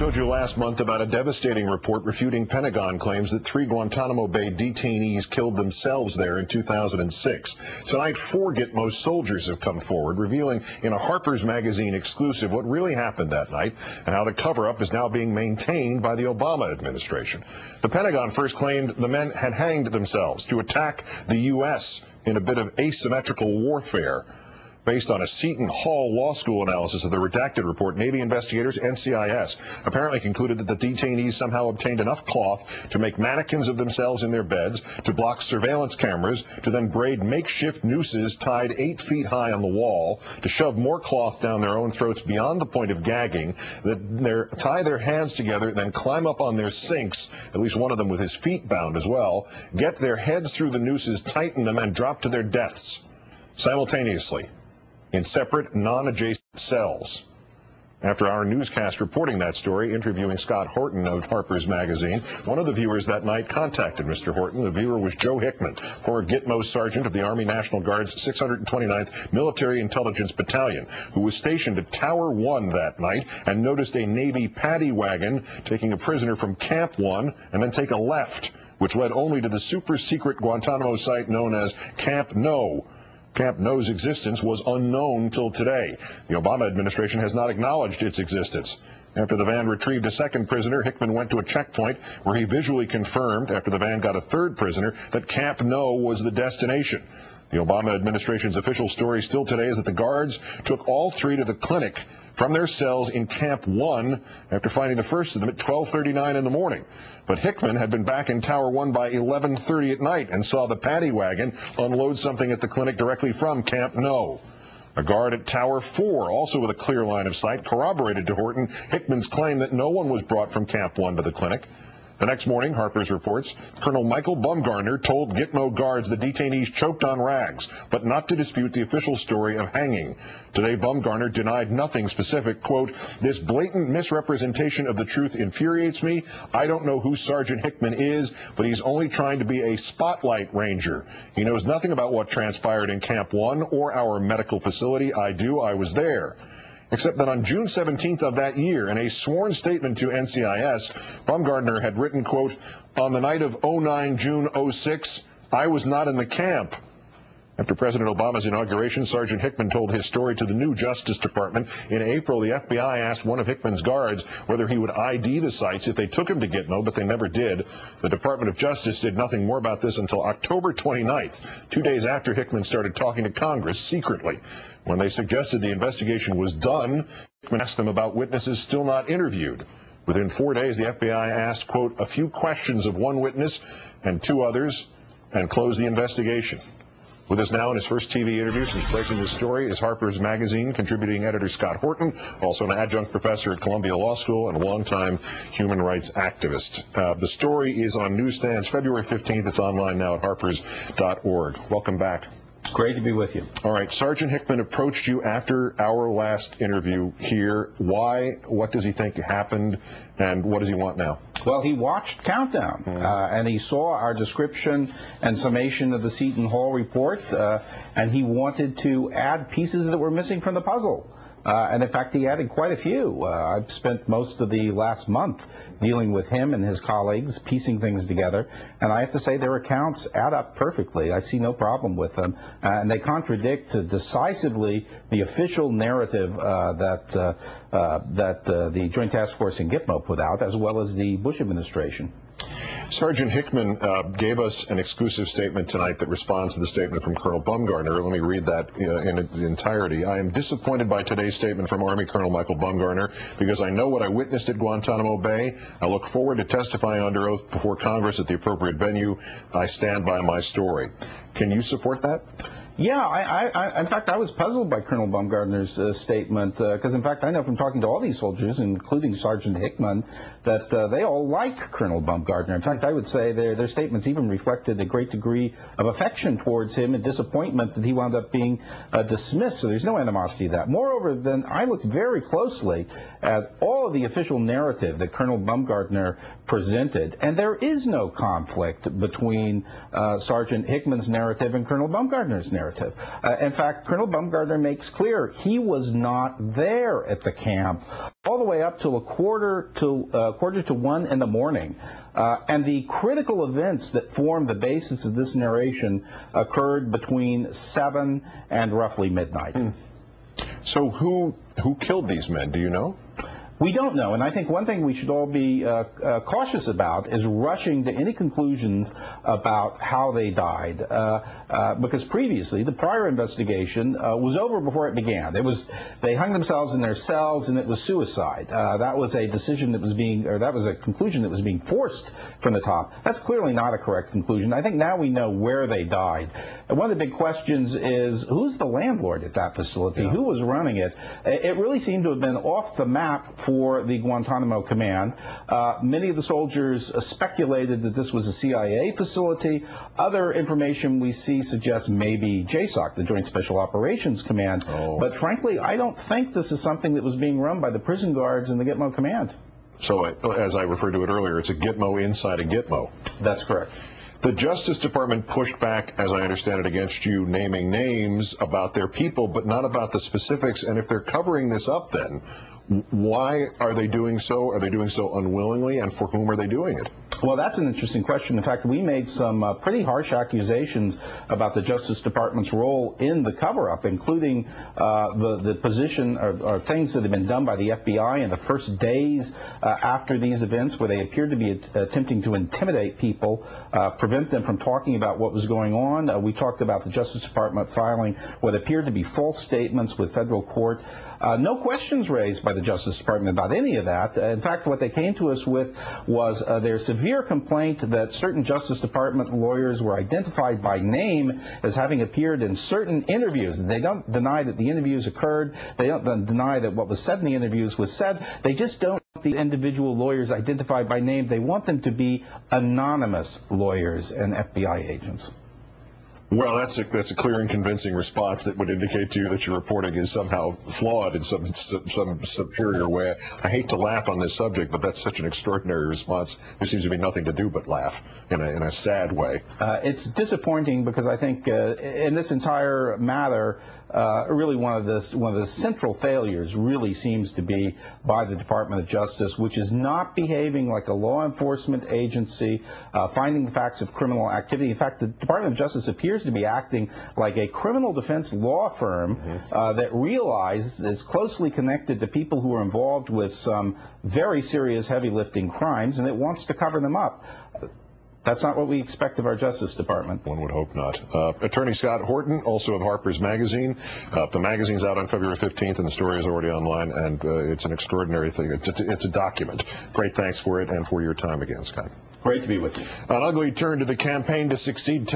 told you last month about a devastating report refuting Pentagon claims that 3 Guantanamo Bay detainees killed themselves there in 2006. Tonight, 4 Gitmo soldiers have come forward, revealing in a Harpers magazine exclusive what really happened that night and how the cover-up is now being maintained by the Obama administration. The Pentagon first claimed the men had hanged themselves to attack the U.S. in a bit of asymmetrical warfare. Based on a Seton Hall Law School analysis of the redacted report, Navy investigators and NCIS apparently concluded that the detainees somehow obtained enough cloth to make mannequins of themselves in their beds, to block surveillance cameras, to then braid makeshift nooses tied 8 feet high on the wall, to shove more cloth down their own throats beyond the point of gagging, tie their hands together, then climb up on their sinks, at least one of them with his feet bound as well, get their heads through the nooses, tighten them, and drop to their deaths simultaneously in separate, non-adjacent cells. After our newscast reporting that story, interviewing Scott Horton of Harpers magazine, one of the viewers that night contacted Mr. Horton. The viewer was Joe Hickman, former Gitmo sergeant of the Army National Guard's 629th Military Intelligence Battalion, who was stationed at Tower 1 that night and noticed a Navy paddy wagon taking a prisoner from Camp 1 and then take a left, which led only to the super-secret Guantanamo site known as Camp No. Camp No's existence was unknown till today. The Obama administration has not acknowledged its existence. After the van retrieved a second prisoner, Hickman went to a checkpoint where he visually confirmed, after the van got a third prisoner, that Camp No was the destination. The Obama administration's official story still today is that the guards took all 3 to the clinic from their cells in Camp 1 after finding the first of them at 12:39 in the morning. But Hickman had been back in Tower 1 by 11:30 at night and saw the paddy wagon unload something at the clinic directly from Camp No. A guard at Tower 4, also with a clear line of sight, corroborated to Horton Hickman's claim that no one was brought from Camp 1 to the clinic. The next morning, Harpers reports, Colonel Michael Bumgardner told Gitmo guards the detainees choked on rags, but not to dispute the official story of hanging. Today, Bumgardner denied nothing specific. Quote, "This blatant misrepresentation of the truth infuriates me. I don't know who Sergeant Hickman is, but he's only trying to be a spotlight ranger. He knows nothing about what transpired in Camp 1 or our medical facility. I do. I was there." Except that on June 17th of that year, in a sworn statement to NCIS, Bumgardner had written, quote, "On the night of 09 June 06, I was not in the camp." After President Obama's inauguration, Sergeant Hickman told his story to the new Justice Department. In April, the FBI asked one of Hickman's guards whether he would ID the sites if they took him to Gitmo, but they never did. The Department of Justice did nothing more about this until October 29th, 2 days after Hickman started talking to Congress secretly. When they suggested the investigation was done, Hickman asked them about witnesses still not interviewed. Within 4 days, the FBI asked, quote, "a few questions of one witness and 2 others," and closed the investigation. With us now in his first TV interview since breaking this story is Harper's Magazine contributing editor Scott Horton, also an adjunct professor at Columbia Law School and a longtime human rights activist. The story is on newsstands February 15th. It's online now at harpers.org. Welcome back. Great to be with you. All right, Sergeant Hickman approached you after our last interview here. Why? What does he think happened? And what does he want now? Well, he watched Countdown, and he saw our description and summation of the Seton Hall report, and he wanted to add pieces that were missing from the puzzle. And in fact, he added quite a few. I've spent most of the last month dealing with him and his colleagues, piecing things together, and I have to say their accounts add up perfectly. I see no problem with them, and they contradict decisively the official narrative that the Joint Task Force in Gitmo put out, as well as the Bush administration. Sergeant Hickman gave us an exclusive statement tonight that responds to the statement from Colonel Bumgardner. Let me read that in its entirety. "I am disappointed by today's statement from Army Colonel Michael Bumgardner because I know what I witnessed at Guantanamo Bay. I look forward to testifying under oath before Congress at the appropriate venue. I stand by my story." Can you support that? Yeah, in fact, I was puzzled by Colonel Bumgardner's statement because, in fact, I know from talking to all these soldiers, including Sergeant Hickman, that they all like Colonel Bumgardner. In fact, I would say their statements even reflected a great degree of affection towards him and disappointment that he wound up being dismissed. So there's no animosity to that. Moreover, then I looked very closely at all of the official narrative that Colonel Bumgardner presented, and there is no conflict between Sergeant Hickman's narrative and Colonel Bumgardner's narrative. narrative. In fact, Colonel Baumgartner makes clear he was not there at the camp all the way up till a quarter to 1 in the morning. And the critical events that form the basis of this narration occurred between 7 and roughly midnight. So who killed these men? Do you know? We don't know, and I think one thing we should all be cautious about is rushing to any conclusions about how they died, because previously the prior investigation was over before it began. They hung themselves in their cells, and it was suicide. That was a decision that was that was a conclusion that was being forced from the top. That's clearly not a correct conclusion. I think now we know where they died. And one of the big questions is, who's the landlord at that facility? Who was running it? It really seemed to have been off the map for the Guantanamo command. Many of the soldiers speculated that this was a CIA facility. Other information we see suggests maybe JSOC, the Joint Special Operations Command. But frankly, I don't think this is something that was being run by the prison guards in the Gitmo command. So, as I referred to it earlier, it's a Gitmo inside a Gitmo. That's correct. The Justice Department pushed back, as I understand it, against you naming names about their people, but not about the specifics. And if they're covering this up, then why are they doing so? Are they doing so unwillingly, and for whom are they doing it? Well, that's an interesting question. In fact, we made some pretty harsh accusations about the Justice Department's role in the cover-up, including the position or things that have been done by the FBI in the first days after these events, where they appeared to be attempting to intimidate people, prevent them from talking about what was going on. We talked about the Justice Department filing what appeared to be false statements with federal court. No questions raised by the Justice Department about any of that. In fact, what they came to us with was their severe complaint that certain Justice Department lawyers were identified by name as having appeared in certain interviews. They don't deny that the interviews occurred. They don't deny that what was said in the interviews was said. They just don't want the individual lawyers identified by name. They want them to be anonymous lawyers and FBI agents. Well, that's a clear and convincing response that would indicate to you that your reporting is somehow flawed in some superior way. I hate to laugh on this subject, but that's such an extraordinary response. There seems to be nothing to do but laugh in a sad way. It's disappointing because I think in this entire matter, really one of the central failures really seems to be by the Department of Justice, which is not behaving like a law enforcement agency, finding the facts of criminal activity. In fact, the Department of Justice appears to be acting like a criminal defense law firm that realizes it's closely connected to people who are involved with some very serious heavy lifting crimes, and it wants to cover them up. That's not what we expect of our Justice Department. One would hope not. Attorney Scott Horton, also of Harper's Magazine. The magazine's out on February 15th, and the story is already online, and it's an extraordinary thing. It's a document. Great thanks for it and for your time again, Scott. Great to be with you. An ugly turn to the campaign to succeed